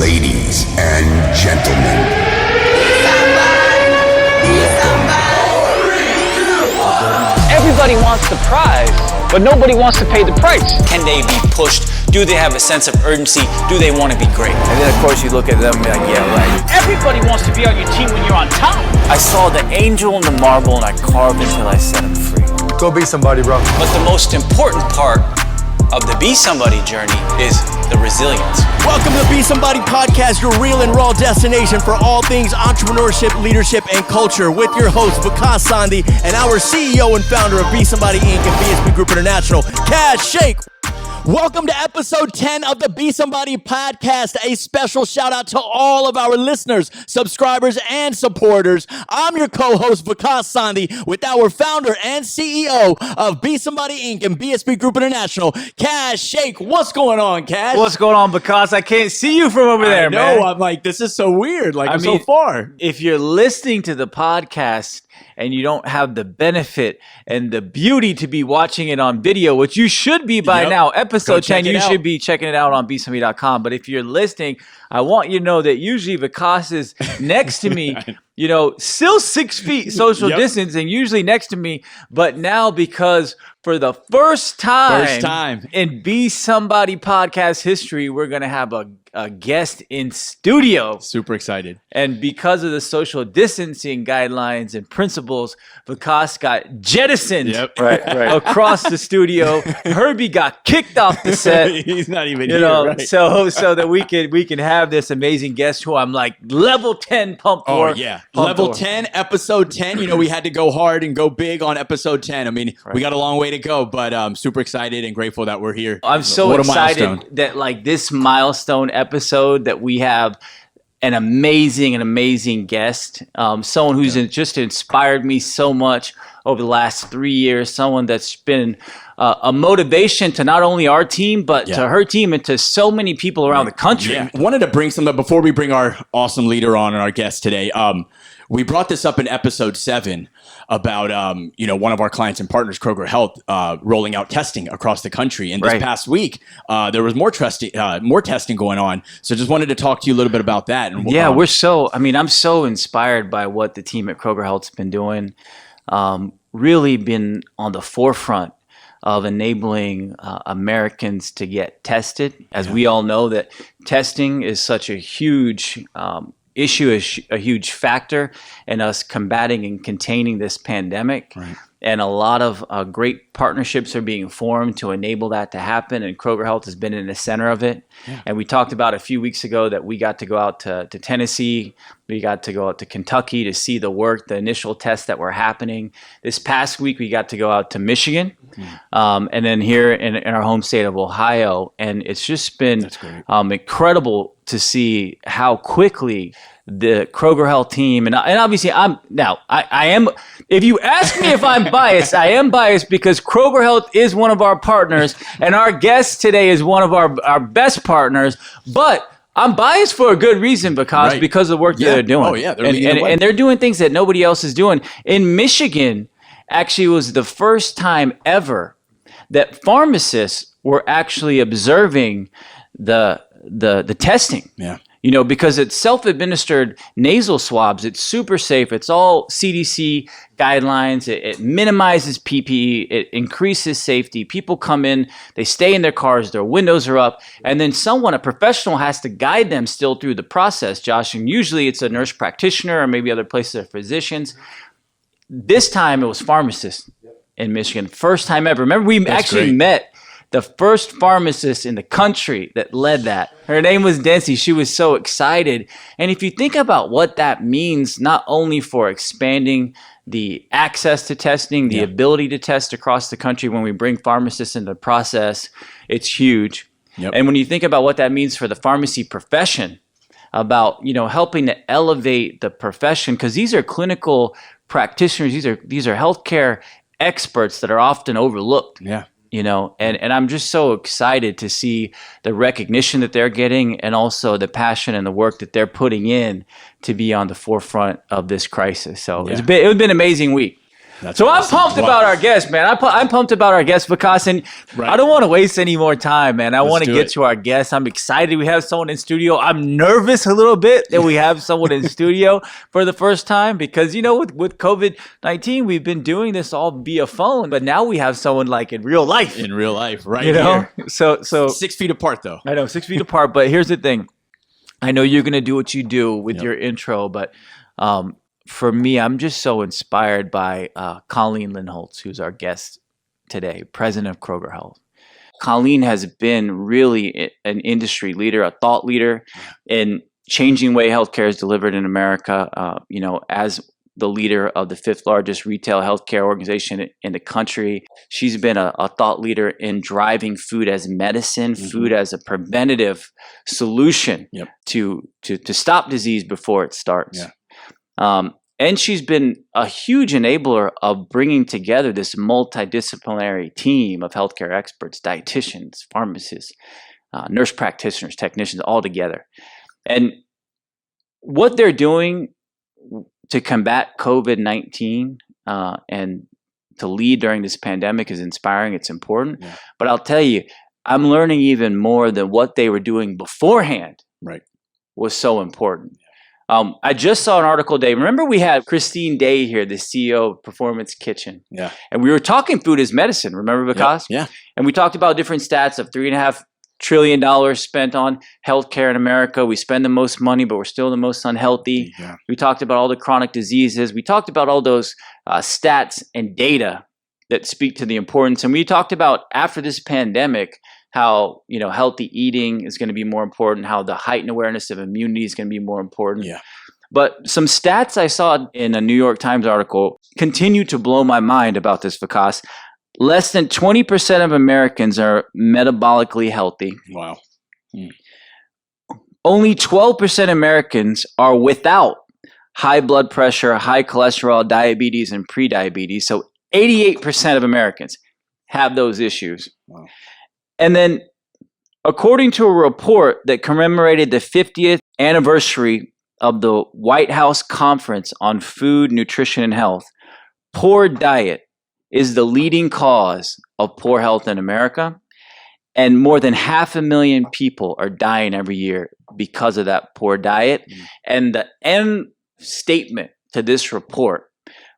Ladies and gentlemen, everybody wants the prize, but nobody wants to pay the price. Can they be pushed? Do they have a sense of urgency? Do they want to be great? And then, of course, you look at them and be like, yeah, right. Everybody wants to be on your team when you're on top. I saw the angel and the marble, and I carved until I set him free. Go be somebody, bro. But the most important part of the Be Somebody journey is the resilience. Welcome to the Be Somebody Podcast, your real and raw destination for all things entrepreneurship, leadership, and culture, with your host, Kash Shaikh, and our CEO and founder of Be Somebody Inc. and BSB Group International, Kash Shaikh. Welcome to episode 10 of the Be Somebody Podcast. A special shout out to all of our listeners, subscribers, and supporters. I'm your co-host, Kash Shaikh, with our founder and CEO of Be Somebody Inc. and BSB Group International, Kash Shaikh. What's going on, Kash? What's going on, Because I can't see you from over there, man. I'm like, this is so weird. Like, I'm so far. If you're listening to the podcast and you don't have the benefit and the beauty to be watching it on video, which you should be by now, episode 10, you should be checking it out on besomebody.com. But if you're listening, I want you to know that usually Vikas is next to me, still 6 feet social distancing, usually next to me. But now, because for the first time in Be Somebody podcast history, we're going to have a guest in studio. Super excited. And because of the social distancing guidelines and principles, Vikas got jettisoned across the studio. Herbie got kicked off the set. He's not even here, right? so that we can have this amazing guest who I'm like level 10 pumped for. Oh, yeah. Level 10, episode 10. We had to go hard and go big on episode 10. I mean, we got a long way to go, but I'm super excited and grateful that we're here. I'm so excited that like this milestone episode that we have an amazing guest, someone who's just inspired me so much over the last 3 years, someone that's been a motivation to not only our team, but to her team and to so many people around the country. Yeah. Wanted to bring something up before we bring our awesome leader on and our guest today. We brought this up in episode 7 about, one of our clients and partners, Kroger Health, rolling out testing across the country. And this past week, there was more testing going on. So just wanted to talk to you a little bit about that. And, I'm so inspired by what the team at Kroger Health's been doing. Really been on the forefront of enabling Americans to get tested. As we all know, that testing is such a huge issue, is a huge factor in us combating and containing this pandemic. Right. And a lot of great partnerships are being formed to enable that to happen. And Kroger Health has been in the center of it. Yeah. And we talked about a few weeks ago that we got to go out to Tennessee. We got to go out to Kentucky to see the work, the initial tests that were happening. This past week, we got to go out to Michigan, and then here in our home state of Ohio. And it's just been incredible to see how quickly the Kroger Health team, and obviously I am, if you ask me if I'm biased, I am biased because Kroger Health is one of our partners and our guest today is one of our best partners, but I'm biased for a good reason because of the work that they're doing. Oh, yeah. And they're doing things that nobody else is doing. In Michigan, actually was the first time ever that pharmacists were actually observing the testing. Yeah. Because it's self-administered nasal swabs. It's super safe. It's all CDC guidelines. It minimizes PPE. It increases safety. People come in, they stay in their cars, their windows are up, and then a professional has to guide them still through the process, Josh. And usually it's a nurse practitioner or maybe other places are physicians. This time it was pharmacists in Michigan. First time ever. Remember, we met the first pharmacist in the country that led that. Her name was Dency. She was so excited. And if you think about what that means, not only for expanding the access to testing, the ability to test across the country when we bring pharmacists into the process, it's huge. Yep. And when you think about what that means for the pharmacy profession, about helping to elevate the profession, because these are clinical practitioners, these are healthcare experts that are often overlooked. Yeah. And I'm just so excited to see the recognition that they're getting and also the passion and the work that they're putting in to be on the forefront of this crisis. So it's been an amazing week. So awesome. I'm pumped about our guest, man. I'm pumped about our guest, Vikas, and I don't want to waste any more time, man. I want to get to our guest. I'm excited we have someone in studio. I'm nervous a little bit that we have someone in studio for the first time because, with COVID-19, we've been doing this all via phone, but now we have someone like in real life. In real life, right here. So 6 feet apart, though. I know, 6 feet apart, but here's the thing. I know you're going to do what you do with your intro, but for me, I'm just so inspired by Colleen Lindholz, who's our guest today, president of Kroger Health. Colleen has been really an industry leader, a thought leader in changing the way healthcare is delivered in America, as the leader of the 5th largest retail healthcare organization in the country. She's been a thought leader in driving food as medicine, food as a preventative solution to stop disease before it starts. And she's been a huge enabler of bringing together this multidisciplinary team of healthcare experts, dietitians, pharmacists, nurse practitioners, technicians, all together. And what they're doing to combat COVID-19 and to lead during this pandemic is inspiring. It's important. But I'll tell you, I'm learning even more than what they were doing beforehand was so important. I just saw an article today. Remember we had Christine Day here, the CEO of Performance Kitchen. Yeah. And we were talking food as medicine. Remember, Vikas? Yeah. And we talked about different stats of $3.5 trillion spent on healthcare in America. We spend the most money, but we're still the most unhealthy. Yeah. We talked about all the chronic diseases. We talked about all those stats and data that speak to the importance. And we talked about after this pandemic, how healthy eating is going to be more important, how the heightened awareness of immunity is going to be more important. Yeah. But some stats I saw in a New York Times article continue to blow my mind about this, Vikas. Less than 20% of Americans are metabolically healthy. Wow. Only 12% of Americans are without high blood pressure, high cholesterol, diabetes, and prediabetes. So 88% of Americans have those issues. Wow. And then, according to a report that commemorated the 50th anniversary of the White House Conference on Food, Nutrition, and Health, poor diet is the leading cause of poor health in America. And more than 500,000 people are dying every year because of that poor diet. And the end statement to this report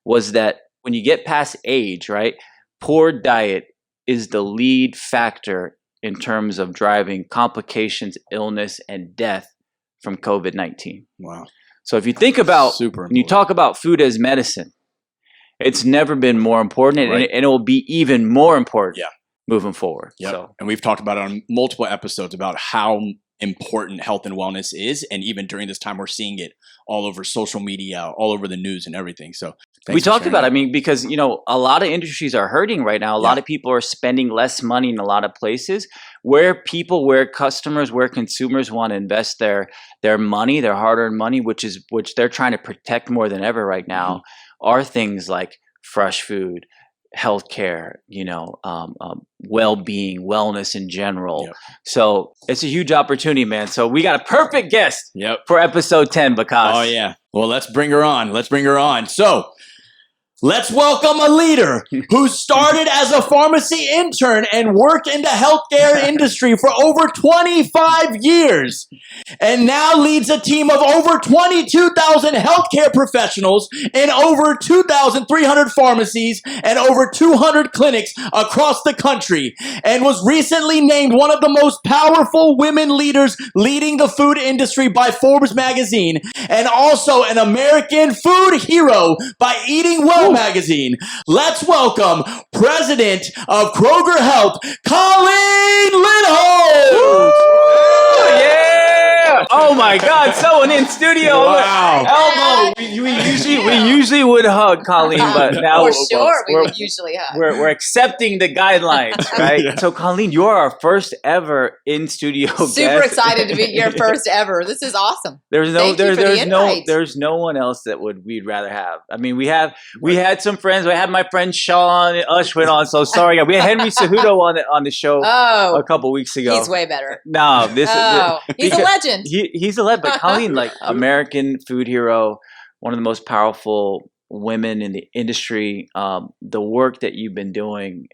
was that when you get past age, right, poor diet is the lead factor in terms of driving complications, illness, and death from COVID-19. Wow. So if you think about, when you talk about food as medicine, it's never been more important, and it will be even more important moving forward. Yep. So. And we've talked about it on multiple episodes about how important health and wellness is. And even during this time, we're seeing it all over social media, all over the news and everything. So we talked about it. Because, a lot of industries are hurting right now. A lot of people are spending less money in a lot of places where customers, where consumers want to invest their money, their hard-earned money, which they're trying to protect more than ever right now, are things like fresh food, healthcare, well-being, wellness in general. Yep. So it's a huge opportunity, man. So we got a perfect guest for episode 10, Vikas. Oh, yeah. Well, let's bring her on. So let's welcome a leader who started as a pharmacy intern and worked in the healthcare industry for over 25 years and now leads a team of over 22,000 healthcare professionals in over 2,300 pharmacies and over 200 clinics across the country, and was recently named one of the most powerful women leaders leading the food industry by Forbes magazine, and also an American food hero by Eating Well magazine. Let's welcome President of Kroger Health, Colleen Lindholz. Yeah! Oh my God! Someone in studio. Wow! Elbow. We usually would hug Colleen, but now we would usually hug. We're accepting the guidelines, right? Yeah. So Colleen, you're our first ever in studio guest. Super excited to be your first ever. This is awesome. There's no one else that we'd rather have. I mean, we had some friends. We had my friend Sean Ushwin on. So sorry, we had Henry Cejudo on the show a couple weeks ago. He's way better. No, he's a legend. He's a legend. But Colleen, like American food hero, one of the most powerful women in the industry. The work that you've been doing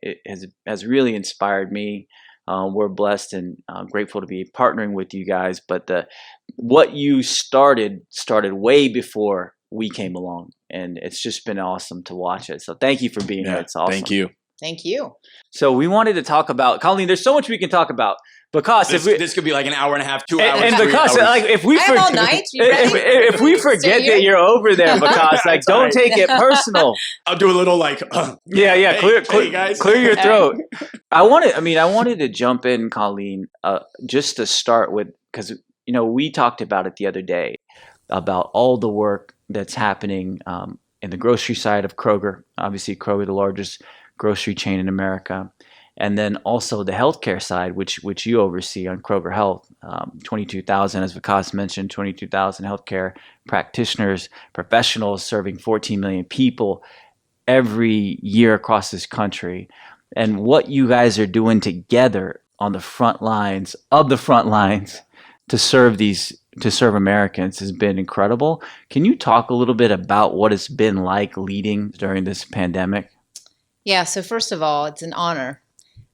has really inspired me. We're blessed and grateful to be partnering with you guys. But what you started way before we came along, and it's just been awesome to watch it. So thank you for being here. It's awesome. Thank you. Thank you. So we wanted to talk about, Colleen, there's so much we can talk about. Because this could be like an hour and a half, 2 hours. And 3 because hours. like if we I have all night. You ready? if we forget that you're over there, because like don't take it personal. I'll do a little like Yeah, hey, clear guys. clear your throat. I wanted to jump in, Colleen, just to start with, because we talked about it the other day about all the work that's happening in the grocery side of Kroger. Obviously, Kroger, the largest grocery chain in America. And then also the healthcare side, which you oversee on Kroger Health, 22,000, as Vikas mentioned, 22,000 healthcare practitioners, professionals serving 14 million people every year across this country. And what you guys are doing together on the front lines of the front lines to serve Americans has been incredible. Can you talk a little bit about what it's been like leading during this pandemic? Yeah. So first of all, it's an honor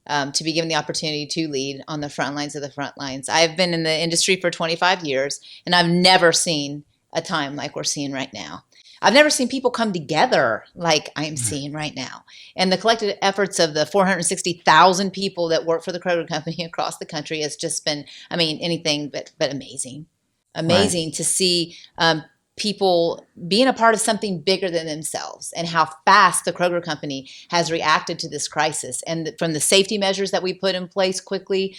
to be given the opportunity to lead on the front lines of the front lines. I've been in the industry for 25 years, and I've never seen a time like we're seeing right now. I've never seen people come together like I'm seeing right now. And the collective efforts of the 460,000 people that work for the Kroger Company across the country has just been, anything but amazing. Amazing to see people being a part of something bigger than themselves, and how fast the Kroger Company has reacted to this crisis. And from the safety measures that we put in place quickly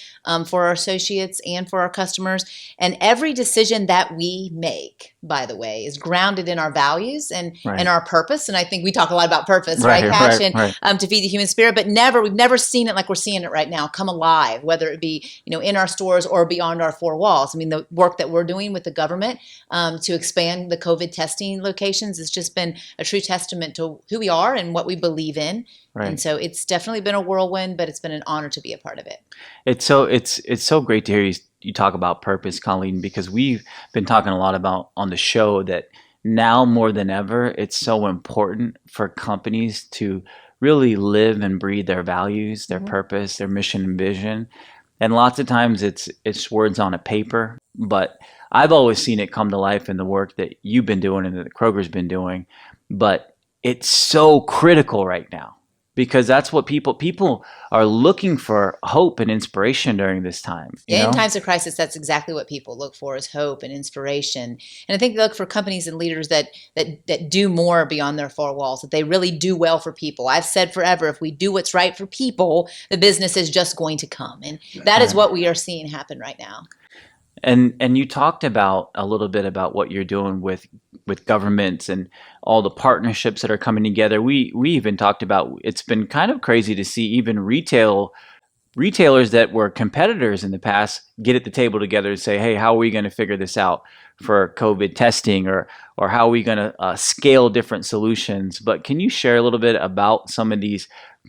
for our associates and for our customers. And every decision that we make, by the way, is grounded in our values and our purpose. And I think we talk a lot about purpose, right, Kash? And to feed the human spirit, but we've never seen it like we're seeing it right now, come alive, whether it be, in our stores or beyond our four walls. The work that we're doing with the government to expand the COVID testing locations has just been a true testament to who we are and what we believe in. Right. And so it's definitely been a whirlwind, but it's been an honor to be a part of it. It's so great to hear you talk about purpose, Colleen, because we've been talking a lot about on the show that now more than ever, it's so important for companies to really live and breathe their values, their purpose, their mission and vision. And lots of times it's words on a paper, but I've always seen it come to life in the work that you've been doing and that Kroger's been doing. But it's so critical right now because that's what people are looking for, hope and inspiration during this time. In times of crisis, that's exactly what people look for, is hope and inspiration. And I think they look for companies and leaders that do more beyond their four walls, that they really do well for people. I've said forever, if we do what's right for people, the business is just going to come. And that is what we are seeing happen right now. And you talked about a little bit about what you're doing with governments and all the partnerships that are coming together. We even talked about, it's been kind of crazy to see even retailers that were competitors in the past get at the table together and say, hey, how are we going to figure this out for COVID testing, or how are we going to scale different solutions? But can you share a little bit about some of these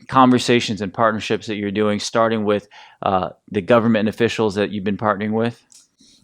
conversations and partnerships that you're doing, starting with the government officials that you've been partnering with?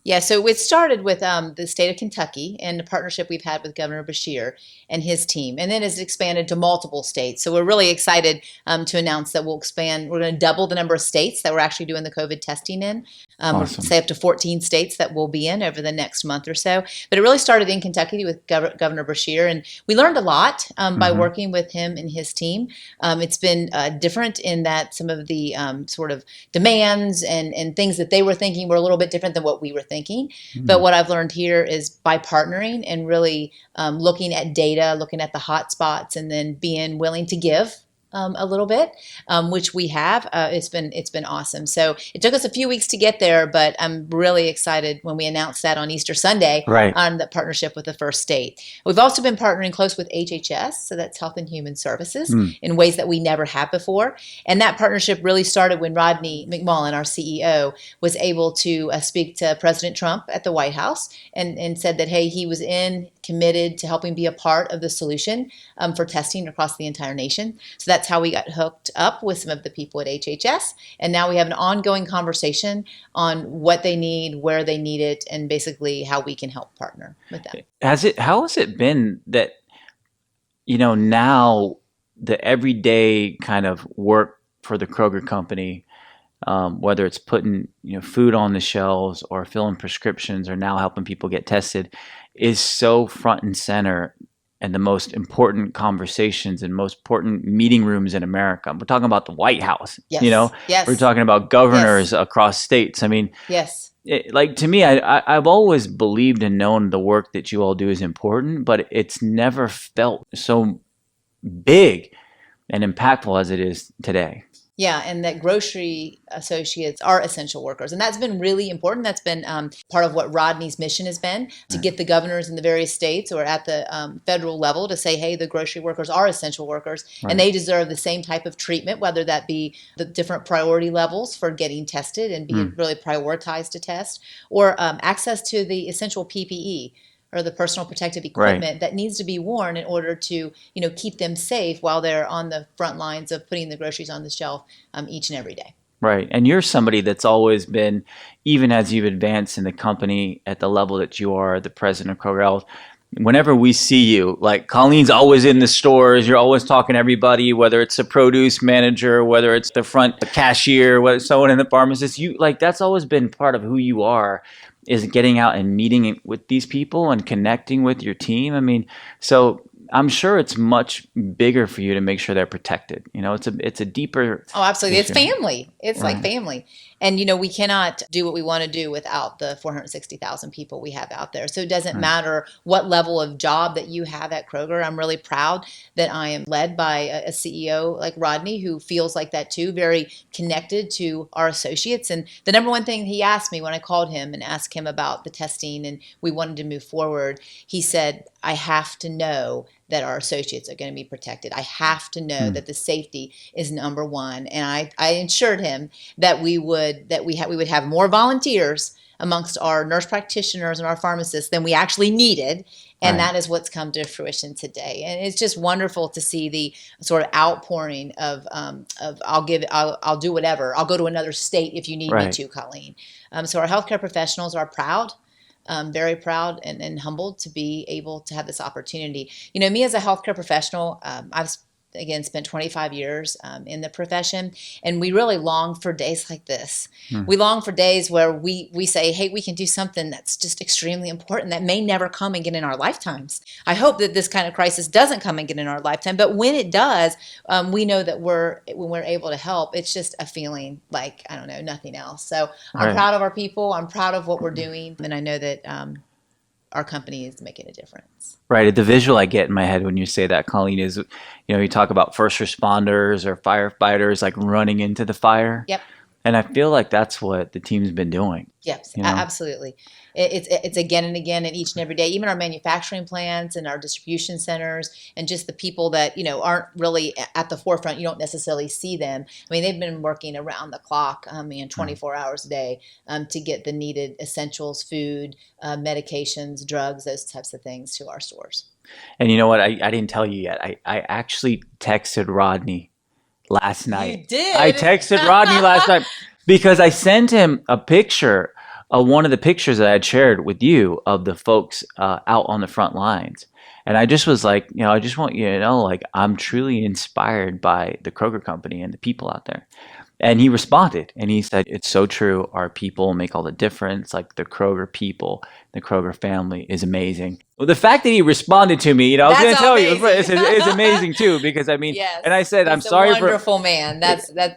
Yeah, so it started with the state of Kentucky and the partnership we've had with Governor Beshear and his team, and then it's expanded to multiple states. So we're really excited to announce that we'll expand. We're going to double the number of states that we're actually doing the COVID testing in. Awesome. Say up to 14 states that we'll be in over the next month or so. But it really started in Kentucky with Governor Beshear, and we learned a lot by working with him and his team. It's been different in that some of the sort of demands and things that they were thinking were a little bit different than what we were thinking. But what I've learned here is by partnering and really looking at data, looking at the hot spots, and then being willing to give a little bit, which we have. It's been awesome. So it took us a few weeks to get there, but I'm really excited when we announced that on Easter Sunday on the partnership with the first state. We've also been partnering close with HHS, so that's Health and Human Services, in ways that we never have before. And that partnership really started when Rodney McMullen, our CEO, was able to speak to President Trump at the White House and said that, hey, he was committed to helping be a part of the solution for testing across the entire nation. So that's how we got hooked up with some of the people at HHS. And now we have an ongoing conversation on what they need, where they need it, and basically how we can help partner with them. How has it been that now the everyday kind of work for the Kroger company, whether it's putting food on the shelves or filling prescriptions or now helping people get tested, is so front and center and the most important conversations and most important meeting rooms in America. We're talking about the White House, Yes. Yes. We're talking about governors across states. I mean, yes. To me, I've always believed and known the work that you all do is important, but it's never felt so big and impactful as it is today. Yeah, and that grocery associates are essential workers. And that's been really important. That's been part of what Rodney's mission has been, to get the governors in the various states or at the federal level to say, hey, the grocery workers are essential workers, and they deserve the same type of treatment, whether that be the different priority levels for getting tested and being really prioritized to test, or access to the essential PPE, or the personal protective equipment that needs to be worn in order to, keep them safe while they're on the front lines of putting the groceries on the shelf each and every day. Right. And you're somebody that's always been, even as you've advanced in the company at the level that you are, the president of Kroger Health, whenever we see you, like Colleen's always in the stores, you're always talking to everybody, whether it's a produce manager, whether it's the front cashier, whether it's someone in the pharmacist, that's always been part of who you are, is getting out and meeting with these people and connecting with your team. I mean, so I'm sure it's much bigger for you to make sure they're protected. It's a deeper. Oh, absolutely. issue. It's family. It's like family. And, we cannot do what we want to do without the 460,000 people we have out there. So it doesn't matter what level of job that you have at Kroger. I'm really proud that I am led by a CEO like Rodney, who feels like that too, very connected to our associates. And the number one thing he asked me when I called him and asked him about the testing and we wanted to move forward, he said, I have to know that our associates are going to be protected. I have to know that the safety is number one. And I assured him that we would have more volunteers amongst our nurse practitioners and our pharmacists than we actually needed. And that is what's come to fruition today. And it's just wonderful to see the sort of outpouring of I'll do whatever. I'll go to another state if you need me to, Colleen. So our healthcare professionals are proud. Very proud and humbled to be able to have this opportunity. Me as a healthcare professional, I've spent 25 years in the profession, and we really long for days like this. We long for days where we say, hey, we can do something that's just extremely important that may never come again in our lifetimes. I hope that this kind of crisis doesn't come again in our lifetime, but when it does, we know that when we're able to help, it's just a feeling like, I don't know, nothing else. So I'm proud of our people. I'm proud of what we're doing, and I know that our company is making a difference. Right. The visual I get in my head when you say that, Colleen, is, you talk about first responders or firefighters like running into the fire. Yep. And I feel like that's what the team's been doing. Yes, absolutely. It's again and again and each and every day, even our manufacturing plants and our distribution centers and just the people that, aren't really at the forefront. You don't necessarily see them. I mean, they've been working around the clock, 24 hours a day to get the needed essentials, food, medications, drugs, those types of things to our stores. And you know what? I didn't tell you yet. I actually texted Rodney last night. You did? I texted Rodney last night because I sent him a picture of one of the pictures that I had shared with you of the folks out on the front lines. And I just was like, I just want you to know, like, I'm truly inspired by the Kroger company and the people out there. And he responded and he said, it's so true. Our people make all the difference. Like the Kroger people, the Kroger family is amazing. Well, the fact that he responded to me, I was going to tell you, it's amazing too, because yes, and I said, I'm he's sorry a wonderful man.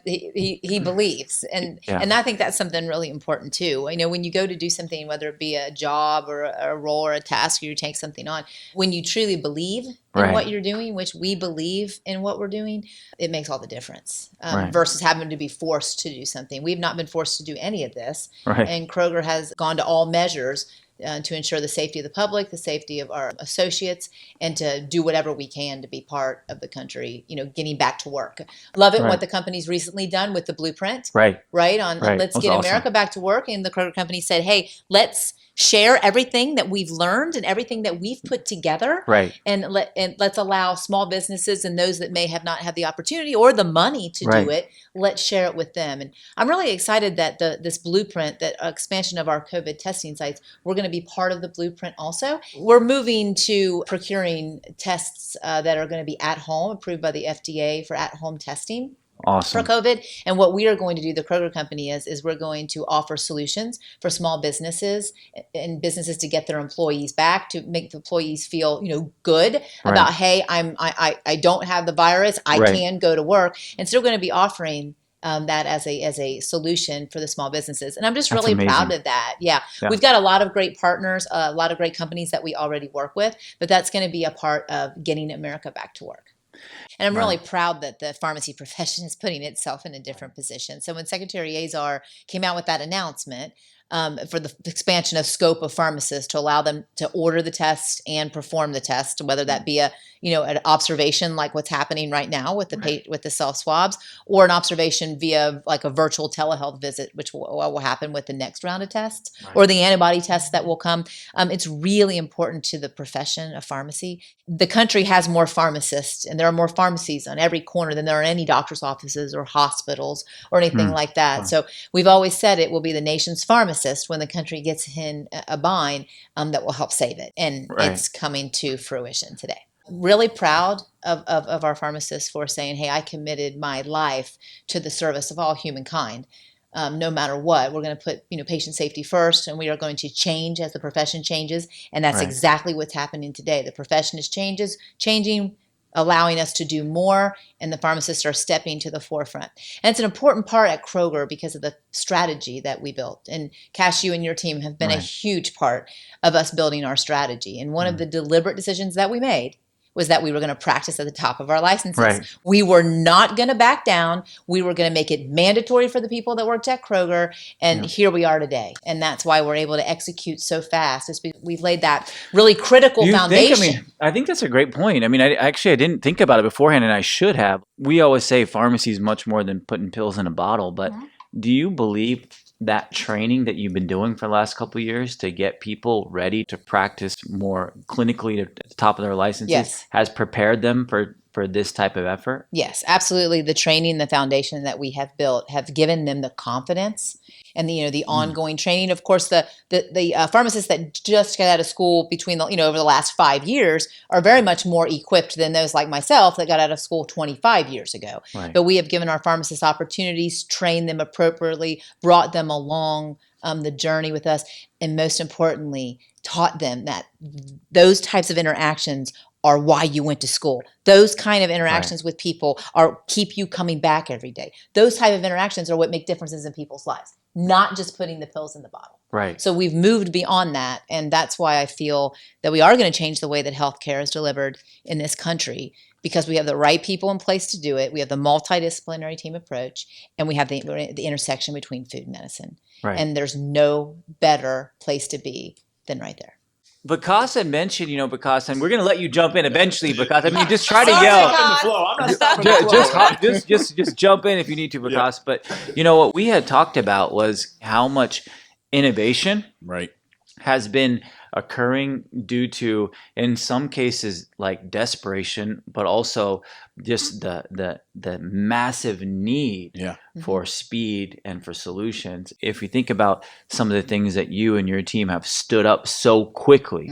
He believes. And I think that's something really important too. When you go to do something, whether it be a job or a role or a task, or you take something on, when you truly believe in what you're doing, which we believe in what we're doing, it makes all the difference versus having to be forced to do something. We've not been forced to do any of this. And Kroger has gone to all measures to ensure the safety of the public, the safety of our associates, and to do whatever we can to be part of the country, getting back to work. Love it what the company's recently done with the blueprint. Let's get America back to work. And the Kroger company said, hey, let's share everything that we've learned and everything that we've put together. Right. And let's allow small businesses and those that may have not had the opportunity or the money to do it, let's share it with them. And I'm really excited that this blueprint, that expansion of our COVID testing sites, we're going to be part of the blueprint also. We're moving to procuring tests that are going to be at home, approved by the FDA for at-home testing. Awesome. For COVID. And what we are going to do, the Kroger company is we're going to offer solutions for small businesses and businesses to get their employees back, to make the employees feel, good about, hey, I don't have the virus. I can go to work. And so we're going to be offering that as a solution for the small businesses. And I'm just really proud of that. Yeah. We've got a lot of great partners, a lot of great companies that we already work with, but that's going to be a part of getting America back to work. And I'm really proud that the pharmacy profession is putting itself in a different position. So when Secretary Azar came out with that announcement for the expansion of scope of pharmacists to allow them to order the test and perform the test, whether that be an observation like what's happening right now with the self swabs, or an observation via like a virtual telehealth visit, which will happen with the next round of tests, or the antibody tests that will come. It's really important to the profession of pharmacy. The country has more pharmacists, and there are more pharmacies on every corner than there are any doctor's offices or hospitals or anything like that. Wow. So we've always said it will be the nation's pharmacist when the country gets in a bind that will help save it. And it's coming to fruition today. Really proud of our pharmacists for saying, hey, I committed my life to the service of all humankind. No matter what, we're going to put patient safety first, and we are going to change as the profession changes. And that's exactly what's happening today. The profession is changing, allowing us to do more, and the pharmacists are stepping to the forefront. And it's an important part at Kroger because of the strategy that we built. And Kash, you and your team have been a huge part of us building our strategy. And one of the deliberate decisions that we made was that we were going to practice at the top of our licenses. Right. We were not going to back down. We were going to make it mandatory for the people that worked at Kroger. And here we are today. And that's why we're able to execute so fast. Is we've laid that really critical foundation. I think that's a great point. I mean, I didn't think about it beforehand, and I should have. We always say pharmacy is much more than putting pills in a bottle. But do you believe that training that you've been doing for the last couple of years to get people ready to practice more clinically at the top of their licenses has prepared them for this type of effort? Yes, absolutely. The training, the foundation that we have built have given them the confidence and the ongoing training. Of course, the pharmacists that just got out of school between over the last 5 years are very much more equipped than those like myself that got out of school 25 years ago. Right. But we have given our pharmacists opportunities, trained them appropriately, brought them along the journey with us, and most importantly, taught them that those types of interactions are why you went to school. Those kind of interactions with people keep you coming back every day. Those type of interactions are what make differences in people's lives, not just putting the pills in the bottle. Right. So we've moved beyond that, and that's why I feel that we are going to change the way that healthcare is delivered in this country, because we have the right people in place to do it. We have the multidisciplinary team approach, and we have the intersection between food and medicine. Right. And there's no better place to be than right there. Vikas had mentioned, Vikas, and we're going to let you jump in eventually, Vikas. I mean, just try to yell. I'm not stopping the flow. Just jump in if you need to, Vikas. Yeah. But, what we had talked about was how much innovation has been occurring due to, in some cases, like desperation, but also just the massive need for speed and for solutions. If we think about some of the things that you and your team have stood up so quickly,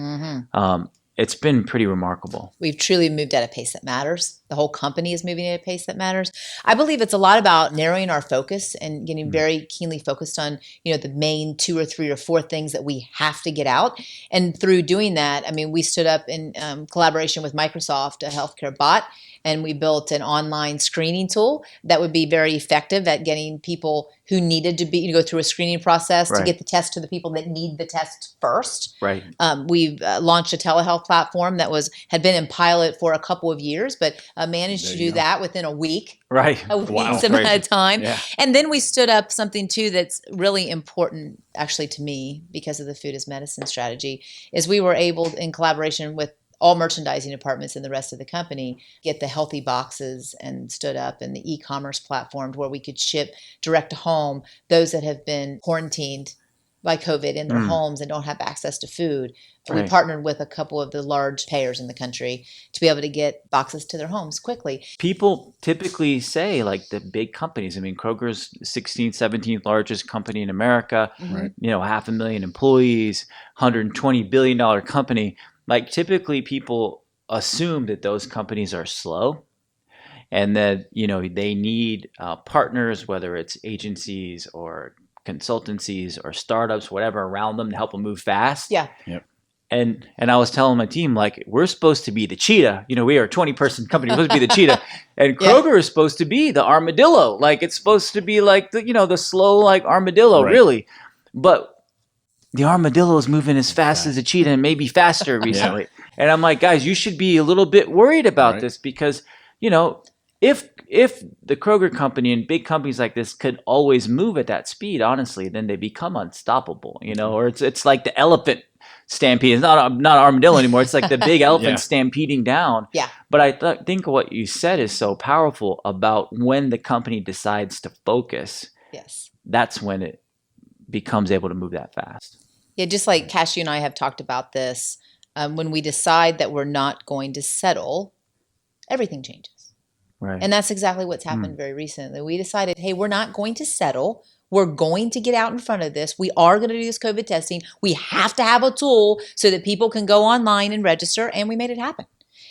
it's been pretty remarkable. We've truly moved at a pace that matters. The whole company is moving at a pace that matters. I believe it's a lot about narrowing our focus and getting very keenly focused on, the main 2 or 3 or 4 things that we have to get out. And through doing that, we stood up in collaboration with Microsoft, a healthcare bot, and we built an online screening tool that would be very effective at getting people who needed to go through a screening process to get the test to the people that need the test first. Right. We've launched a telehealth platform that had been in pilot for a couple of years, but managed to do that within a week. Right. A week's amount of time. Yeah. And then we stood up something too that's really important actually to me because of the food as medicine strategy, is we were able, in collaboration with all merchandising departments and the rest of the company, get the healthy boxes and stood up in the e-commerce platform where we could ship direct to home those that have been quarantined by COVID in their homes and don't have access to food. We partnered with a couple of the large payers in the country to be able to get boxes to their homes quickly. People typically say, like, the big companies. I mean, Kroger's 16th, 17th largest company in America, 500,000 employees, $120 billion company. Like, typically people assume that those companies are slow and that, they need partners, whether it's agencies or consultancies or startups, whatever, around them to help them move fast. Yeah. Yep. And I was telling my team, like, we're supposed to be the cheetah. We are a 20-person company. We're supposed to be the cheetah. And Kroger is supposed to be the armadillo. Like, it's supposed to be like the slow, like, armadillo, really. But the armadillo is moving as fast as the cheetah and maybe faster recently. And I'm like, guys, you should be a little bit worried about this because, if the Kroger company and big companies like this could always move at that speed, honestly, then they become unstoppable, or it's like the elephant stampede. It's not armadillo anymore. It's like the big elephant stampeding down. Yeah. But I think what you said is so powerful about when the company decides to focus. Yes. That's when it becomes able to move that fast. Yeah, just like Kash, you and I have talked about this. When we decide that we're not going to settle, everything changes. Right. And that's exactly what's happened very recently. We decided, hey, we're not going to settle. We're going to get out in front of this. We are going to do this COVID testing. We have to have a tool so that people can go online and register, and we made it happen.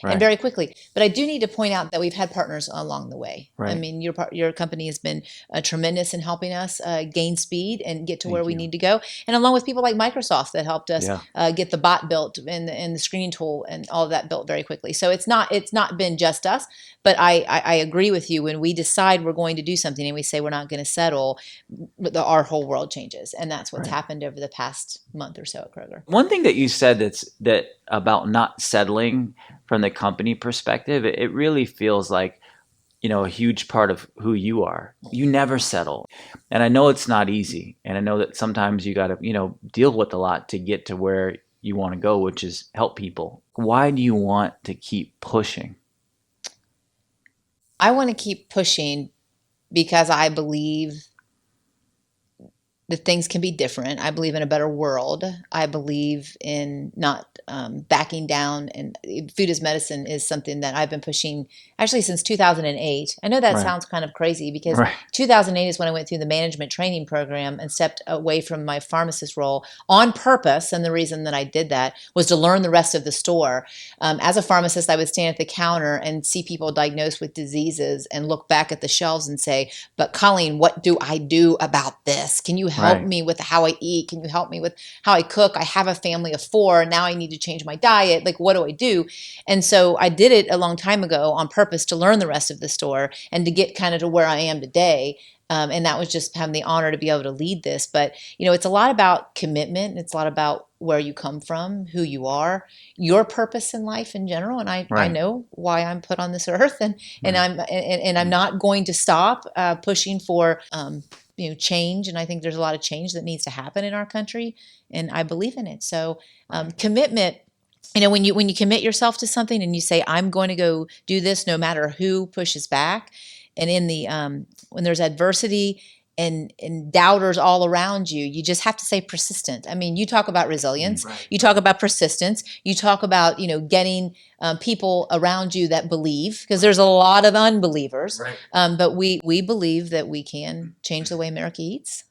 And very quickly. But I do need to point out that we've had partners along the way. Right. I mean, your company has been tremendous in helping us gain speed and get to where we need to go. And along with people like Microsoft that helped us get the bot built and the screening tool and all of that built very quickly. So it's not been just us. But I agree with you. When we decide we're going to do something and we say we're not going to settle, our whole world changes. And that's what's happened over the past month or so at Kroger. One thing that you said that about not settling from the company perspective, it really feels like, a huge part of who you are. You never settle. And I know it's not easy. And I know that sometimes you got to, deal with a lot to get to where you want to go, which is help people. Why do you want to keep pushing? I want to keep pushing because I believe that things can be different. I believe in a better world. I believe in not backing down. And food as medicine is something that I've been pushing actually since 2008. I know that sounds kind of crazy because 2008 is when I went through the management training program and stepped away from my pharmacist role on purpose. And the reason that I did that was to learn the rest of the store. As a pharmacist, I would stand at the counter and see people diagnosed with diseases and look back at the shelves and say, but Colleen, what do I do about this? Can you help me with how I eat? Can you help me with how I cook? I have a family of 4. Now I need to change my diet. Like, what do I do? And so I did it a long time ago on purpose to learn the rest of the store and to get kind of to where I am today. And that was just having the honor to be able to lead this. But, it's a lot about commitment. It's a lot about where you come from, who you are, your purpose in life in general. And I know why I'm put on this earth, and I'm not going to stop pushing for change. And I think there's a lot of change that needs to happen in our country, and I believe in it. So commitment. When you commit yourself to something and you say, I'm going to go do this no matter who pushes back, and in the when there's adversity and doubters all around you, you just have to stay persistent. I mean, you talk about resilience, you talk about persistence, you talk about, getting people around you that believe, because there's a lot of unbelievers, but we believe that we can change the way America eats.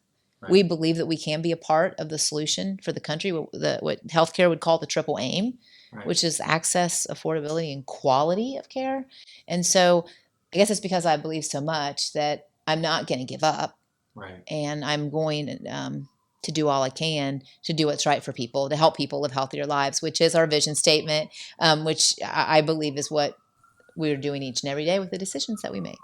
We believe that we can be a part of the solution for the country, what healthcare would call the triple aim, which is access, affordability, and quality of care. And so I guess it's because I believe so much that I'm not going to give up. And I'm going to do all I can to do what's right for people, to help people live healthier lives, which is our vision statement, which I believe is what we're doing each and every day with the decisions that we make.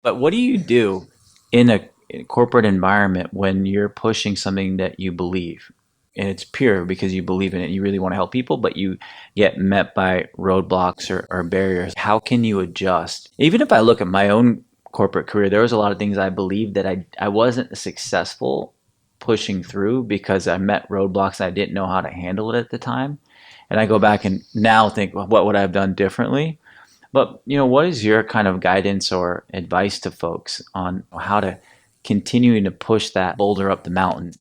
But what do you do in a corporate environment when you're pushing something that you believe? And it's pure because you believe in it. You really want to help people, but you get met by roadblocks or barriers. How can you adjust? Even if I look at my own corporate career, there was a lot of things I believed that I wasn't successful pushing through because I met roadblocks and I didn't know how to handle it at the time. And I go back and now think, well, what would I have done differently? But, what is your kind of guidance or advice to folks on how to continue to push that boulder up the mountain?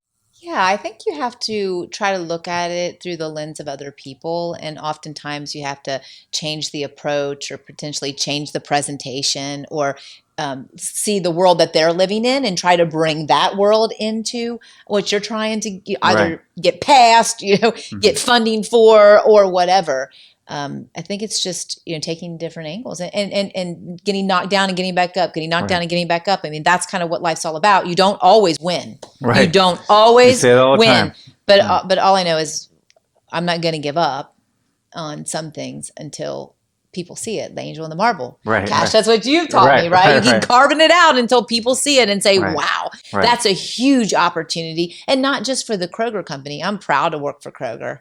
Yeah, I think you have to try to look at it through the lens of other people. And oftentimes you have to change the approach or potentially change the presentation or see the world that they're living in and try to bring that world into what you're trying to either get past, get funding for or whatever. I think it's just, taking different angles and getting knocked down and getting back up, getting knocked down and getting back up. I mean, that's kind of what life's all about. You don't always win. Right. You don't always win. But all I know is I'm not going to give up on some things until people see it. The angel and the marble. Right. Kash, that's what you've taught me, right? You keep carving it out until people see it and say, wow, that's a huge opportunity. And not just for the Kroger company. I'm proud to work for Kroger.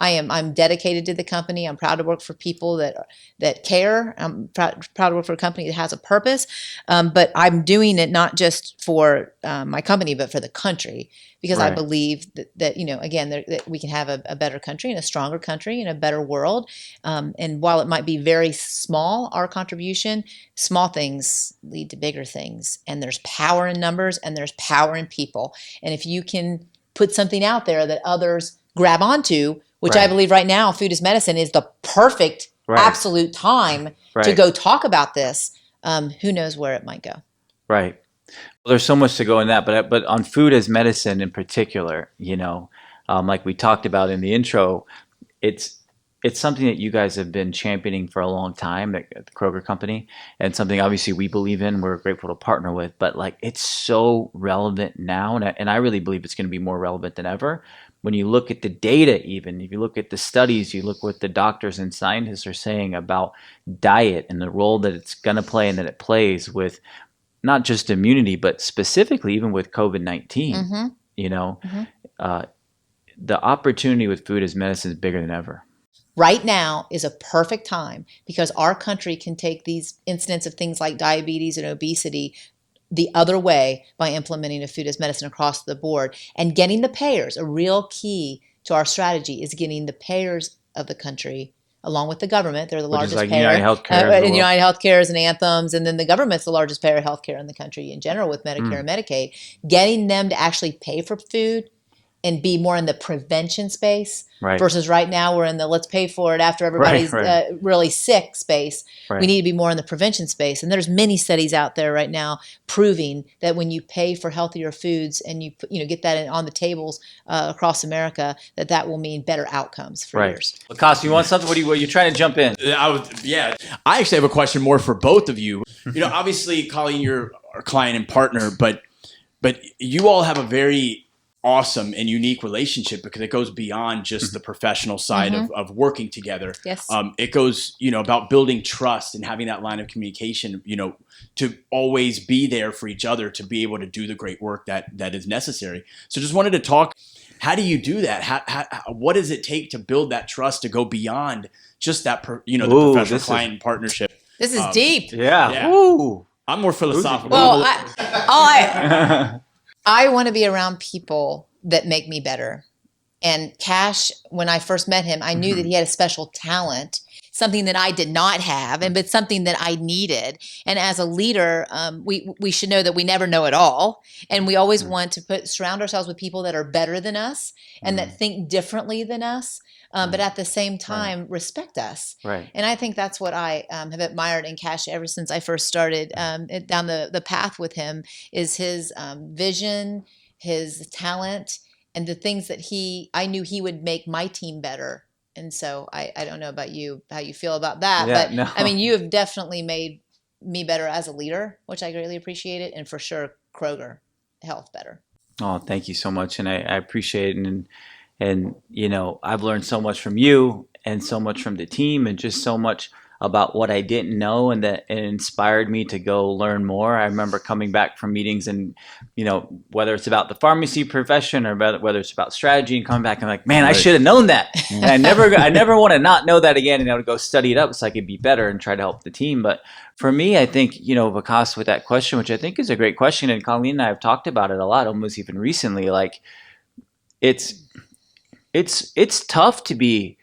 I'm dedicated to the company. I'm proud to work for people that care. I'm proud to work for a company that has a purpose. But I'm doing it not just for my company, but for the country, because I believe that again, that we can have a better country and a stronger country and a better world. And while it might be very small, our contribution, small things lead to bigger things. And there's power in numbers and there's power in people. And if you can put something out there that others grab onto, which I believe right now, Food is Medicine is the perfect, absolute time to go talk about this. Who knows where it might go? Right. Well, there's so much to go in that, but on Food as Medicine in particular, like we talked about in the intro, it's something that you guys have been championing for a long time at the Kroger company, and something obviously we believe in, we're grateful to partner with, but it's so relevant now, and I really believe it's going to be more relevant than ever. When you look at the data, even if you look at the studies, you look what the doctors and scientists are saying about diet and the role that it's going to play and that it plays with not just immunity, but specifically even with COVID-19, the opportunity with Food as Medicine is bigger than ever. Right now is a perfect time because our country can take these incidents of things like diabetes and obesity the other way by implementing a Food as Medicine across the board and getting the payers. A real key to our strategy is getting the payers of the country along with the government. They're the largest payer. United Healthcare. And United Healthcare and Anthems. And then the government's the largest payer of healthcare in the country in general with Medicare and Medicaid. Getting them to actually pay for food and be more in the prevention space versus right now we're in the let's pay for it after everybody's really sick space. We need to be more in the prevention space. And there's many studies out there right now proving that when you pay for healthier foods and you get that on the tables across America, that will mean better outcomes for years. Well, Kash, you want something? What are you trying to jump in? I actually have a question more for both of you. Obviously, Colleen, you're our client and partner, but you all have a very awesome and unique relationship because it goes beyond just the professional side of working together. Yes. It goes, about building trust and having that line of communication, to always be there for each other to be able to do the great work that is necessary. So just wanted to talk, how do you do that? How what does it take to build that trust to go beyond just that, the professional client partnership? This is deep. Yeah. Ooh. I'm more philosophical. Well, I want to be around people that make me better. And Kash, when I first met him, I knew that he had a special talent, something that I did not have, but something that I needed. And as a leader, we should know that we never know it all. And we always want to surround ourselves with people that are better than us and that think differently than us. But at the same time, respect us. Right. And I think that's what I have admired in Kash ever since I first started down the path with him is his vision, his talent, and the things that I knew he would make my team better. And so I don't know about you, how you feel about that. Yeah, but no. I mean, you have definitely made me better as a leader, which I greatly appreciate it. And for sure, Kroger Health better. Oh, thank you so much. And I appreciate it. And I've learned so much from you and so much from the team and just so much about what I didn't know, and that it inspired me to go learn more. I remember coming back from meetings and, whether it's about the pharmacy profession or whether it's about strategy, and coming back and like, man, I should have known that. And I never want to not know that again, and I would go study it up so I could be better and try to help the team. But for me, I think, Vikas, with that question, which I think is a great question, and Colleen and I have talked about it a lot, almost even recently, like it's tough to be,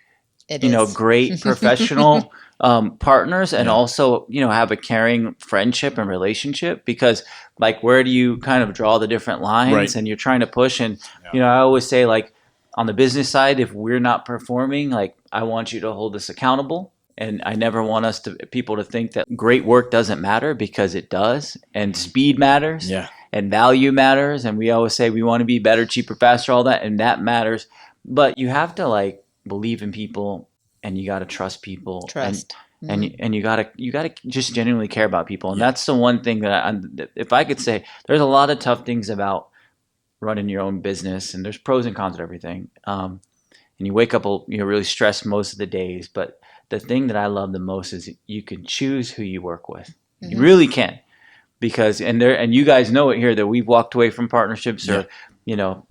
great professional partners and also, have a caring friendship and relationship, because like, where do you kind of draw the different lines and you're trying to push. And, I always say, like, on the business side, if we're not performing, like, I want you to hold us accountable. And I never want people to think that great work doesn't matter, because it does. And speed matters. Yeah. And value matters. And we always say we want to be better, cheaper, faster, all that. And that matters. But you have to, like, believe in people, and you got to trust people. Trust. And you gotta just genuinely care about people. And that's the one thing that if I could say, there's a lot of tough things about running your own business, and there's pros and cons to everything. And you wake up, really stressed most of the days. But the thing that I love the most is you can choose who you work with. Mm-hmm. You really can, because and you guys know it here that we've walked away from partnerships or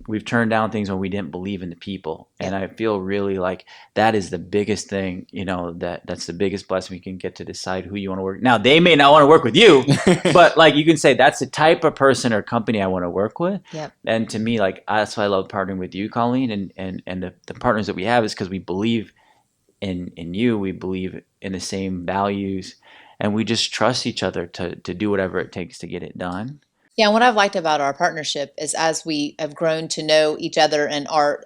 we've turned down things when we didn't believe in the people. And I feel really like that is the biggest thing, that's the biggest blessing. We can get to decide who you want to work. Now, they may not want to work with you, but like, you can say that's the type of person or company I want to work with. Yep. And to me, like, that's why I love partnering with you, Colleen, and the partners that we have is because we believe in you. We believe in the same values, and we just trust each other to do whatever it takes to get it done. Yeah, and what I've liked about our partnership is as we have grown to know each other and our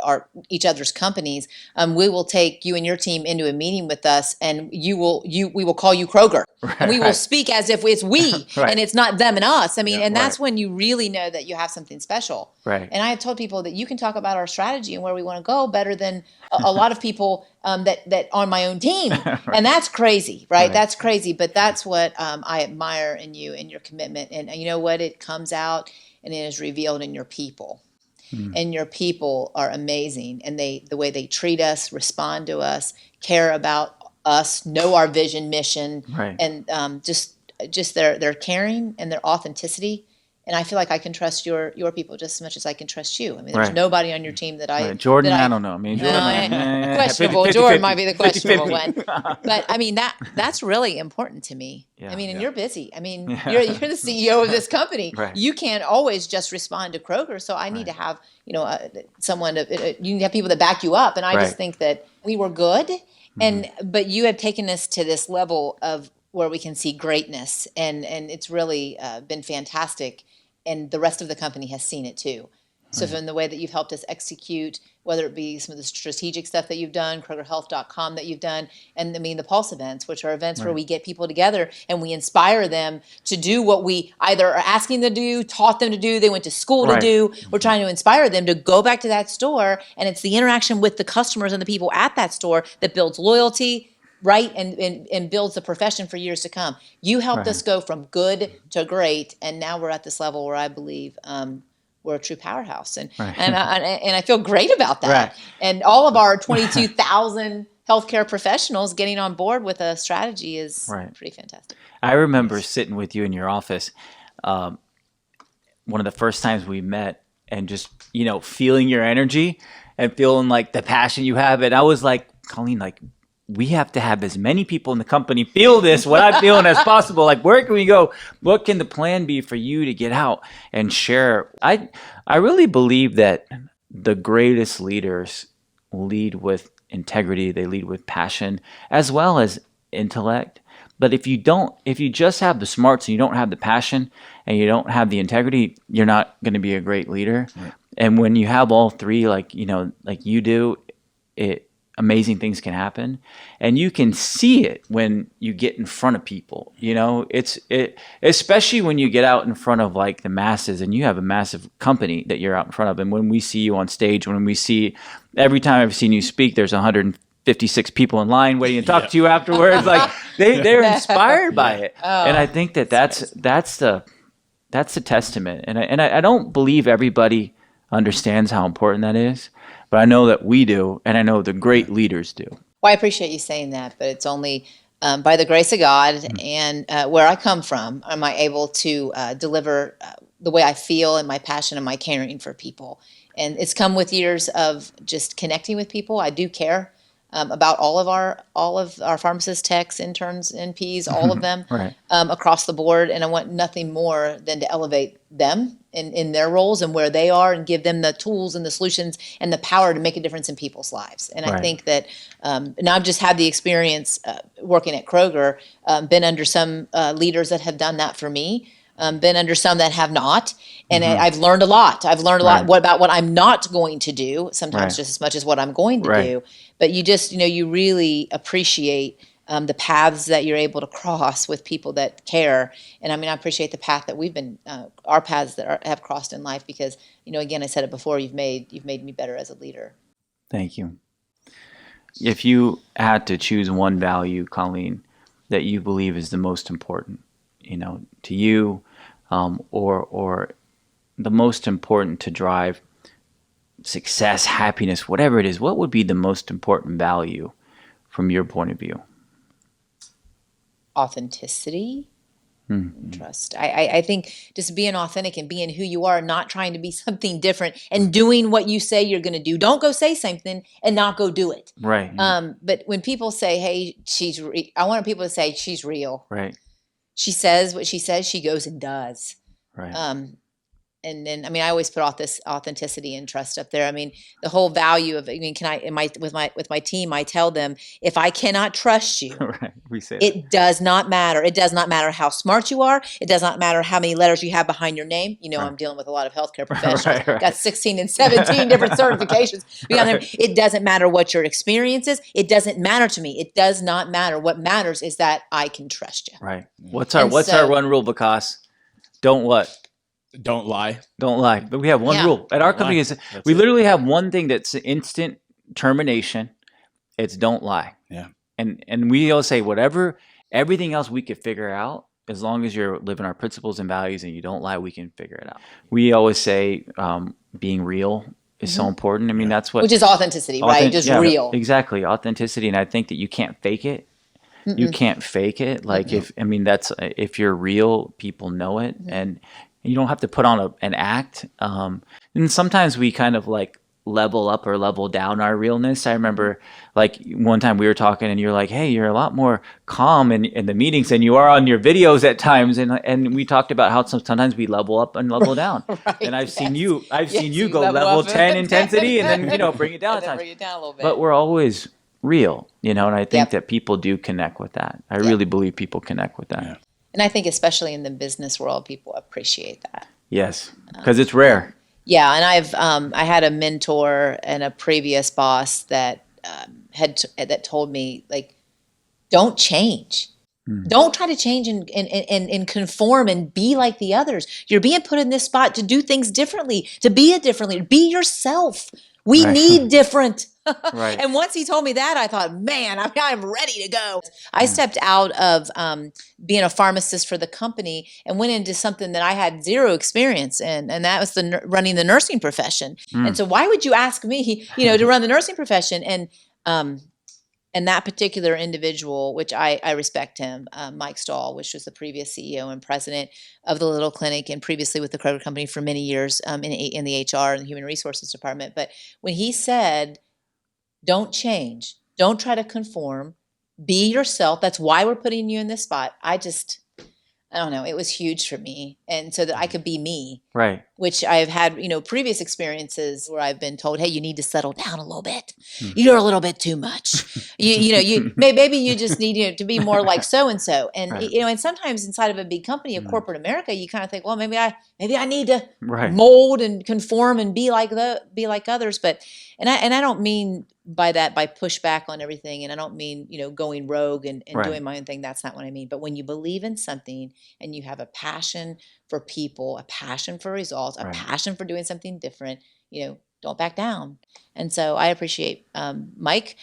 each other's companies, we will take you and your team into a meeting with us, and we will call you Kroger, and we will speak as if it's we and it's not them and us. I mean, and that's when you really know that you have something special. Right. And I have told people that you can talk about our strategy and where we want to go better than a lot of people that on my own team, and that's crazy, right? That's crazy, but that's what I admire in you and your commitment. And you know what? It comes out and it is revealed in your people. And your people are amazing, and the way they treat us, respond to us, care about us, know our vision, mission, and just their caring and their authenticity. And I feel like I can trust your people just as much as I can trust you. I mean, there's nobody on your team that I... Jordan, I don't know. I mean, Jordan, questionable. 50, Jordan might be the questionable 50. One. But I mean, that's really important to me. Yeah, I mean, and you're busy. I mean, you're the CEO of this company. You can't always just respond to Kroger. So I need to have, someone, you need to have people that back you up. And I just think that we were good. But you have taken us to this level of where we can see greatness. And it's really been fantastic. And the rest of the company has seen it too. So from the way that you've helped us execute, whether it be some of the strategic stuff that you've done, KrogerHealth.com that you've done, and I mean the Pulse events, which are events where we get people together and we inspire them to do what we either are asking them to do, taught them to do, they went to school to do. We're trying to inspire them to go back to that store, and it's the interaction with the customers and the people at that store that builds loyalty, and builds the profession for years to come. You helped us go from good to great, and now we're at this level where I believe we're a true powerhouse, and I feel great about that. And all of our 22,000 healthcare professionals getting on board with a strategy is pretty fantastic. I remember sitting with you in your office, one of the first times we met, and just feeling your energy and feeling like the passion you have, and I was like, Colleen, like, we have to have as many people in the company feel this, what I'm feeling, as possible. Like, where can we go? What can the plan be for you to get out and share? I really believe that the greatest leaders lead with integrity. They lead with passion as well as intellect. But if you just have the smarts and you don't have the passion and you don't have the integrity, you're not going to be a great leader. Right. And when you have all three, like you do, amazing things can happen, and you can see it when you get in front of people. Especially when you get out in front of like the masses, and you have a massive company that you're out in front of. And when we see you on stage, every time I've seen you speak, there's 156 people in line waiting to talk to you afterwards. Like they're inspired by it, and I think that's the testament. And I don't believe everybody understands how important that is. But I know that we do, and I know the great leaders do. Well, I appreciate you saying that, but it's only by the grace of God and where I come from, am I able to deliver the way I feel and my passion and my caring for people. And it's come with years of just connecting with people. I do care about all of our pharmacists, techs, interns, NPs, all of them, Right. Across the board. And I want nothing more than to elevate them in their roles and where they are, and give them the tools and the solutions and the power to make a difference in people's lives. And I Right. think that, and I've just had the experience working at Kroger, been under some leaders that have done that for me. Been under some that have not, and I've learned a lot. I've learned a lot about what I'm not going to do, sometimes just as much as what I'm going to do. But you just, you really appreciate the paths that you're able to cross with people that care. And I mean, I appreciate the path that we've been, our paths that have crossed in life, because, again, I said it before, you've made me better as a leader. Thank you. If you had to choose one value, Colleen, that you believe is the most important, to you, or the most important to drive success, happiness, whatever it is, what would be the most important value from your point of view? Authenticity, and trust. I think just being authentic and being who you are, not trying to be something different, and doing what you say you're going to do. Don't go say something and not go do it. Right. But when people say, "Hey, I want people to say she's real." Right. She says what she says. She goes and does. Right. And then, I mean, I always put all this authenticity and trust up there. I mean, the whole value of, with my team, I tell them, if I cannot trust you, Right. We say it does not matter. It does not matter how smart you are. It does not matter how many letters you have behind your name. I'm dealing with a lot of healthcare professionals. Right. Got 16 and 17 different certifications. It doesn't matter what your experience is. It doesn't matter to me. It does not matter. What matters is that I can trust you. Right. What's our one rule, Vikas? Don't what? Don't lie. Don't lie. But we have one rule at our company. We literally have one thing that's instant termination. It's don't lie. Yeah. And we all say everything else we could figure out, as long as you're living our principles and values and you don't lie, we can figure it out. We always say being real is so important. I mean, that's what, which is authenticity, right? Just real. Exactly. Authenticity. And I think that you can't fake it. You can't fake it. Like if you're real, people know it, and you don't have to put on an act. And sometimes we kind of like level up or level down our realness. I remember like one time we were talking and you're like, hey, you're a lot more calm in the meetings than you are on your videos at times. And we talked about how sometimes we level up and level down. Right, and I've seen you go level 10 intensity and then, bring it down at times. Bring it down a little bit. But we're always real, and I think that people do connect with that. I really believe people connect with that. Yeah. And I think especially in the business world, people appreciate that. Yes, because it's rare. Yeah, and I had a mentor and a previous boss that that told me, like, don't change. Don't try to change and conform and be like the others. You're being put in this spot to do things differently, to be it differently, be yourself. We need different. Right. And once he told me that, I thought, man, I'm ready to go. I stepped out of being a pharmacist for the company and went into something that I had zero experience in, and that was running the nursing profession. And so why would you ask me, to run the nursing profession? And that particular individual, which I respect him, Mike Stahl, which was the previous CEO and president of the Little Clinic and previously with the Kroger Company for many years in the HR and Human Resources Department. But when he said, don't change, don't try to conform, be yourself, that's why we're putting you in this spot, I don't know, it was huge for me. And so that I could be me. Right. Which I've had, previous experiences where I've been told, hey, you need to settle down a little bit. You're a little bit too much. Maybe you just need to be more like so-and-so. And, and sometimes inside of a big company of corporate America, you kind of think, well, maybe I need to mold and conform and be like others. But, and I don't mean by that, by pushback on everything. And I don't mean, going rogue and doing my own thing. That's not what I mean. But when you believe in something and you have a passion for people, a passion for results, a passion for doing something different, don't back down. And so I appreciate Mike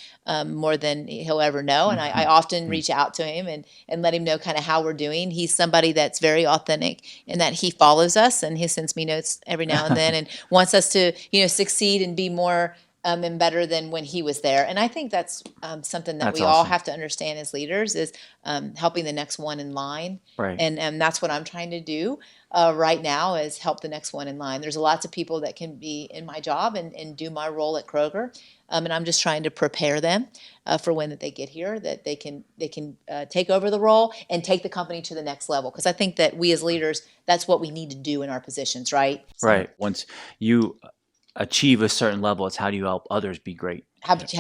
more than he'll ever know. And I often reach out to him and let him know kind of how we're doing. He's somebody that's very authentic in that he follows us and he sends me notes every now and then and wants us to, succeed and be more and better than when he was there. And I think that's something that That's we all awesome. have to understand as leaders is helping the next one in line. Right. And that's what I'm trying to do right now is help the next one in line. There's lots of people that can be in my job and do my role at Kroger. And I'm just trying to prepare them for when that they get here, that they can take over the role and take the company to the next level. Because I think that we as leaders, that's what we need to do in our positions, right? So, Right. Once you achieve a certain level, it's how do you help others be great?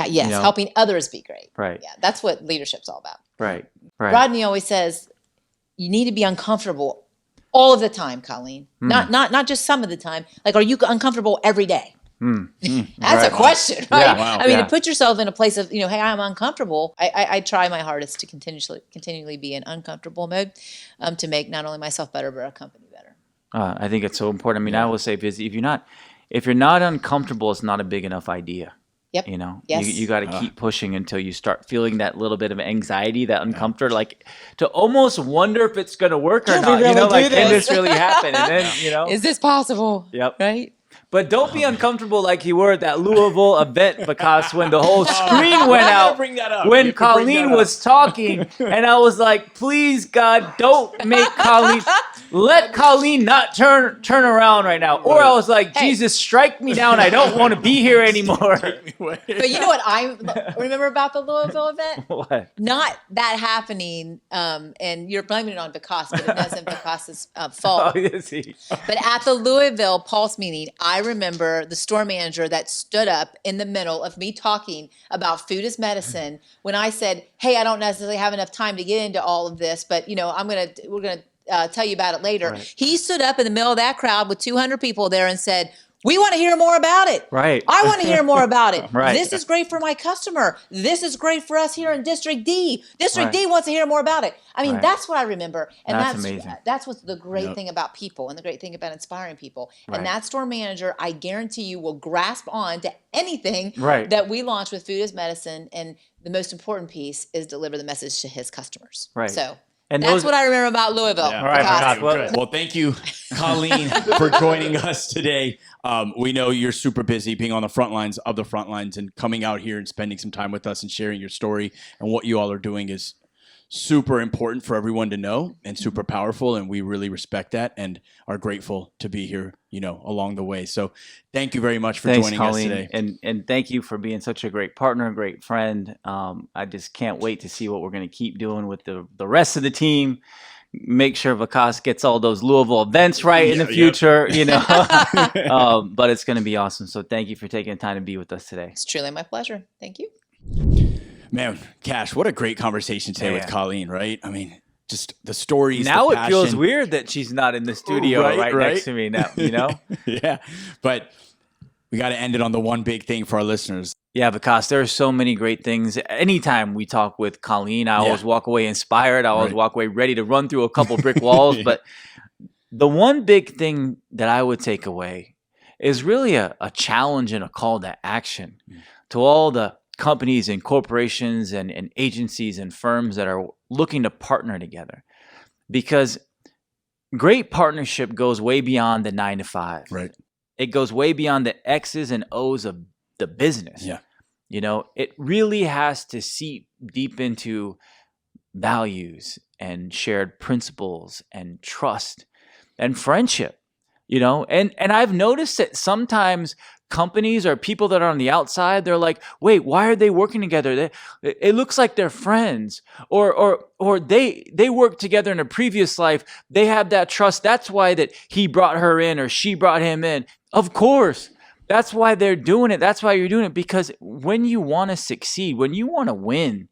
Yes, helping others be great. Right. Yeah, that's what leadership's all about. Right. Right. Rodney always says, you need to be uncomfortable all of the time, Colleen. Not just some of the time. Like, are you uncomfortable every day? That's a question, right? Yeah. Wow. I mean, Yeah. to put yourself in a place of, hey, I'm uncomfortable. I try my hardest to continually be in uncomfortable mode to make not only myself better, but our company better. I think it's so important. I mean, I will say, if you're not uncomfortable, it's not a big enough idea. Yep. Yes. You got to keep pushing until you start feeling that little bit of anxiety, that uncomfort, like to almost wonder if it's going to work or not. Can this really happen? And then, is this possible? Yep. Right. But don't be uncomfortable like you were at that Louisville event, because when the whole screen went out, bring that up. when Colleen was talking, and I was like, please, God, don't make Colleen, let Colleen not turn around right now. Or I was like, Jesus, strike me down. I don't want to be here anymore. But you know what I remember about the Louisville event? What? Not that happening, and you're blaming it on Vikas, but it wasn't Vikas's fault. Oh, yes, But at the Louisville Pulse meeting, I remember the store manager that stood up in the middle of me talking about food as medicine when I said, hey, I don't necessarily have enough time to get into all of this, but we're gonna tell you about it later. Right. He stood up in the middle of that crowd with 200 people there and said, we want to hear more about it. Right. I want to hear more about it. Right. This is great for my customer. This is great for us here in District D. District D wants to hear more about it. I mean, that's what I remember. And That's amazing. That's what's the great thing about people and the great thing about inspiring people. Right. And that store manager, I guarantee you, will grasp on to anything Right. that we launch with food as medicine. And the most important piece is deliver the message to his customers. Right. So And that's those- what I remember about Louisville. Yeah. All right, Vikas. Vikas. Well, thank you, Colleen, for joining us today. We know you're super busy being on the front lines of the front lines, and coming out here and spending some time with us and sharing your story and what you all are doing is super important for everyone to know and super powerful. And we really respect that and are grateful to be here, along the way. So thank you very much for joining Colleen. us today. And thank you for being such a great partner, great friend. I just can't wait to see what we're going to keep doing with the rest of the team. Make sure Vikas gets all those Louisville events right in the future, but it's going to be awesome. So thank you for taking the time to be with us today. It's truly my pleasure. Thank you. Man, Kash, what a great conversation today with Colleen, right? I mean, just the stories. Now the it feels passion. weird that she's not in the studio right next to me now, Yeah, but we got to end it on the one big thing for our listeners. Yeah, Vikas, there are so many great things. Anytime we talk with Colleen, I always walk away inspired. I always walk away ready to run through a couple brick walls. But the one big thing that I would take away is really a challenge and a call to action to all the companies and corporations and agencies and firms that are looking to partner together. Because great partnership goes way beyond the 9 to 5. Right. It goes way beyond the X's and O's of the business. Yeah. It really has to seep deep into values and shared principles and trust and friendship, and I've noticed that sometimes companies or people that are on the outside, they're like, wait, why are they working together? It looks like they're friends, or they worked together in a previous life. They have that trust. That's why that he brought her in or she brought him in. Of course. That's why they're doing it. That's why you're doing it. Because when you want to succeed, when you want to win,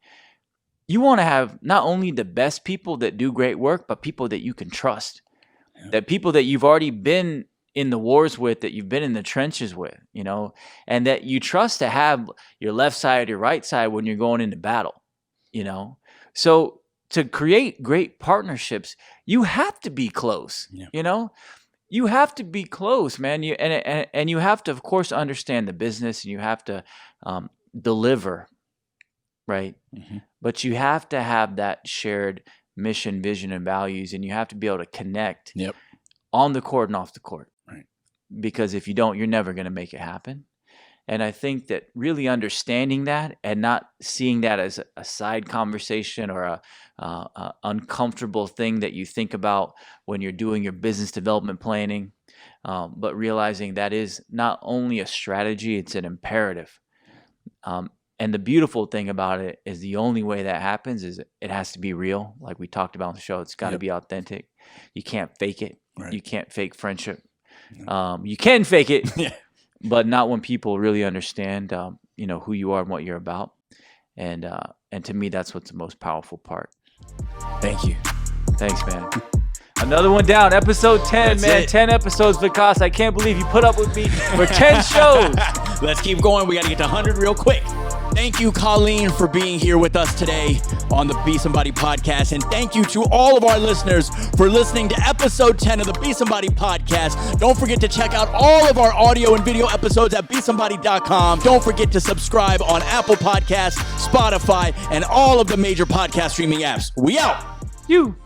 you want to have not only the best people that do great work, but people that you can trust. Yeah. That people that you've already been in the wars with, that you've been in the trenches with, and that you trust to have your left side, your right side when you're going into battle, So to create great partnerships, you have to be close, You have to be close, man. And you have to, of course, understand the business, and you have to deliver, right? Mm-hmm. But you have to have that shared mission, vision, and values, and you have to be able to connect on the court and off the court. Right. Because if you don't, you're never going to make it happen. And I think that really understanding that and not seeing that as a side conversation or a uncomfortable thing that you think about when you're doing your business development planning, but realizing that is not only a strategy, it's an imperative. And the beautiful thing about it is the only way that happens is it has to be real. Like we talked about on the show, it's got to be authentic. You can't fake it. Right. You can't fake friendship. You can fake it. But not when people really understand, who you are and what you're about. And to me, that's what's the most powerful part. Thank you. Thanks, man. Another one down. Episode 10, man. It. 10 episodes, Vikas. I can't believe you put up with me for 10 shows. Let's keep going. We got to get to 100 real quick. Thank you, Colleen, for being here with us today on the Be Somebody Podcast. And thank you to all of our listeners for listening to episode 10 of the Be Somebody Podcast. Don't forget to check out all of our audio and video episodes at besomebody.com. Don't forget to subscribe on Apple Podcasts, Spotify, and all of the major podcast streaming apps. We out. You.